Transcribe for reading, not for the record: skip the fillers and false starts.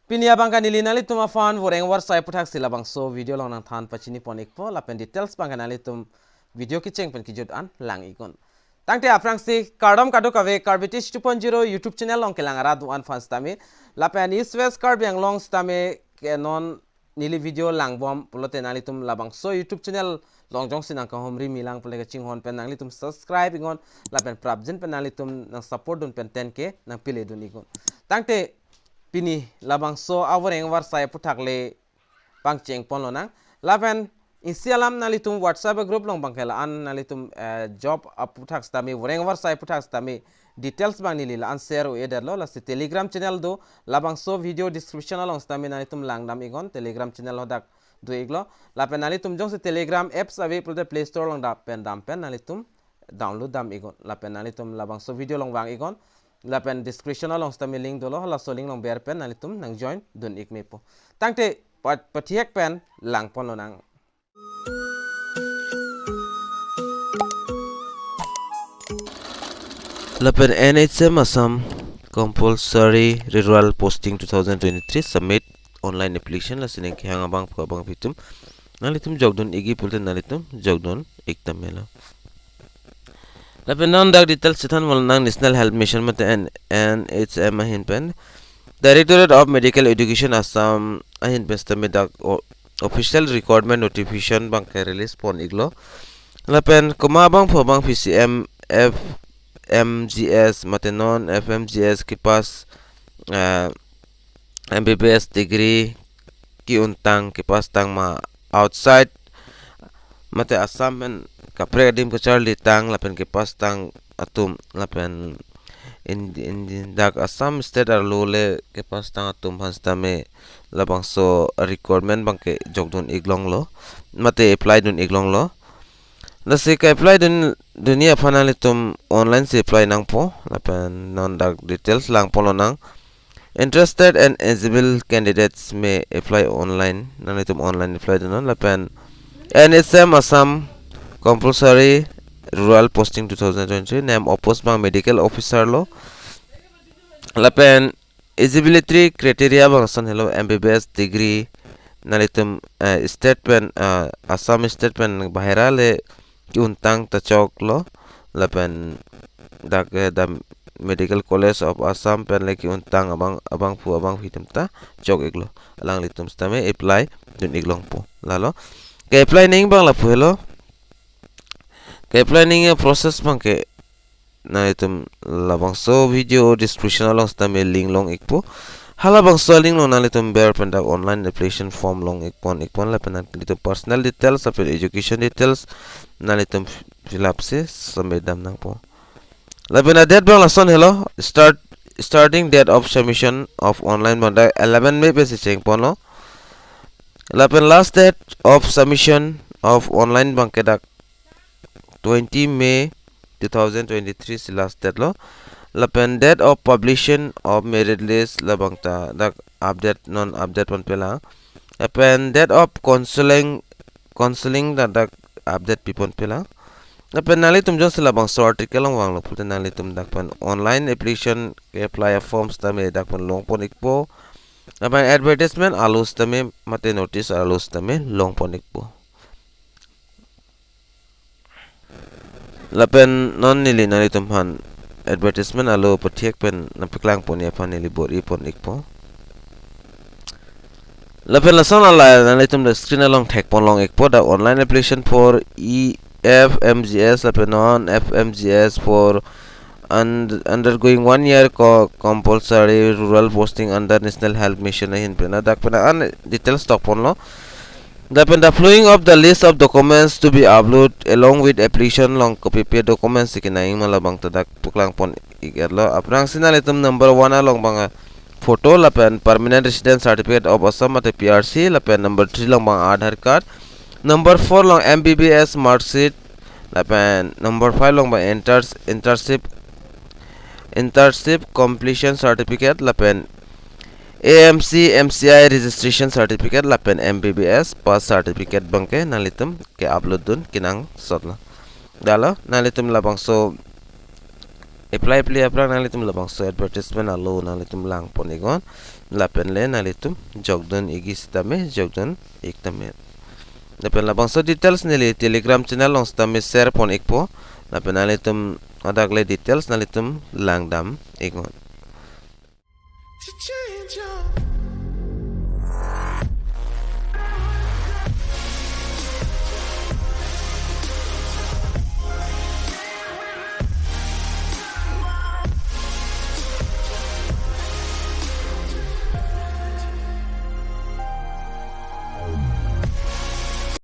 Pinia bangka nili tum afan voreng war sai puthak sila bangso video long nang than pachini ponik po lapen details bangka tum video kicheng pen kijut an lang ikon. Tangte aprang si kardom kadu kave Karbitish 2.0 YouTube channel long kelang ara duan fans tami lapen East West Karb yang long stame non nili video lang bom pulote tum labangso YouTube channel long jong sinang ka homri milang pulega chinghon pen tum subscribe ingon lapen prabjin pen tum nang support dun pen 10k nang pile dun ikon. Tangte pini labangso aworeng war saya puthakle pangcheng ponlo nang lapen insialam nalitum WhatsApp group long bangkela an nalitum job aputhak stami woreng war saya puthak stami details bang nilila an share eder lo la Telegram channel do labangso video description long stami nalitum langdam igon Telegram channel hodak do iglo lapen nalitum jong se Telegram apps ave pulte Play Store long dam pen nalitum download dam igon lapen nalitum labangso video long bang igon lapen description along stami link dolo la so link long bear pen nalitum nang join dun ikme po tangte patiek pen lang pono nang lapen NHM Assam Compulsory Rural Posting 2023 submit online application la Ning Kehang Atum pitum nalitum jogdon igi pulte nalitum jogdon iktamela lapen non dak detail sitan wal nang National Health Mission mate NHM ahin pen Directorate of Medical Education Assam ahin pen dak official recruitment notification bang ke release pon iglo lapen kumabang phobang PCM FMGS mate non FMGS ki pas MBBS degree ki untang ki pas tang ma outside mate Assam pen kapre dim ko charli tang lapen ke pas tang atum lapen in dak Assam state ar lole ke pas tang atum hanstame labangso requirement bangke jogdon iglong lo mate apply dun iglong lo nasi ka apply dun dunia fanali tum online se apply nang po lapen non dak details lang polo nang interested and eligible candidates may apply online nanitum online apply dun lapen NHM Assam Compulsory Rural Posting 2023 name opposed bang medical officer lo lapen eligibility criteria bang son hello MBBS degree nalitum state pen Assam state pen bahira le ki untang tachok lo lapen dak da medical college of Assam pen le ki untang abang hitam ta chok iglo alang litum stame apply dun iglong po lalo ke apply ning bang la po hello ke planning process bang ke na itum labangso video description long stame link long ikpo hala bangso link long na litum bear penda online application form long ikpon la pena litum personal details apel education details na litum fill up se samedam nang po la pena date bang la son hello starting date of submission of online banda 11 May pe se cheng pon lo la pen last date of submission of online bang ke dak 20 May 2023 si last date lo lapen date of publication of merit list labangta dak update non update pon pela lapen date of counseling dak update pipon pela lapen nali tum jon sila bang so article long wang lo pulte nali tum dak pan online application ke apply forms tame dak pan long pon ikpo lapen advertisement alus tame mate notice alus tame long pon ikpo lapen non nili nali tumhan advertisement alo patiek pen napiklang pon ya pan nili bori pon ikpo lapen lason ala nali tum the screen along tag pon long ikpo da online application for FMGS lapen non FMGS for undergoing 1 year compulsory rural posting under National Health Mission ahin pen dak pen an details tok pon lo the following of the list of documents to be uploaded along with application long copy paste documents ikinaing malabang tadak puklang pon igerlo aprang sinalitum number 1 along bang photo lapen permanent resident certificate of Assam at PRC lapen number 3 long bang Aadhaar card number 4 long MBBS mark sheet lapen number 5 long bang internship completion certificate lapen AMC MCI registration certificate lapen MBBS pass certificate bangke nalitum ke upload dun kinang sotla dalo nalitum labangso apply play aprang nalitum labangso advertisement alo nalitum lang ponigon lapen le nalitum jogdon igistame jogdon iktame lapen labangso details nili telegram channel long stame share pon ikpo lapen nalitum adagle details nalitum langdam igon.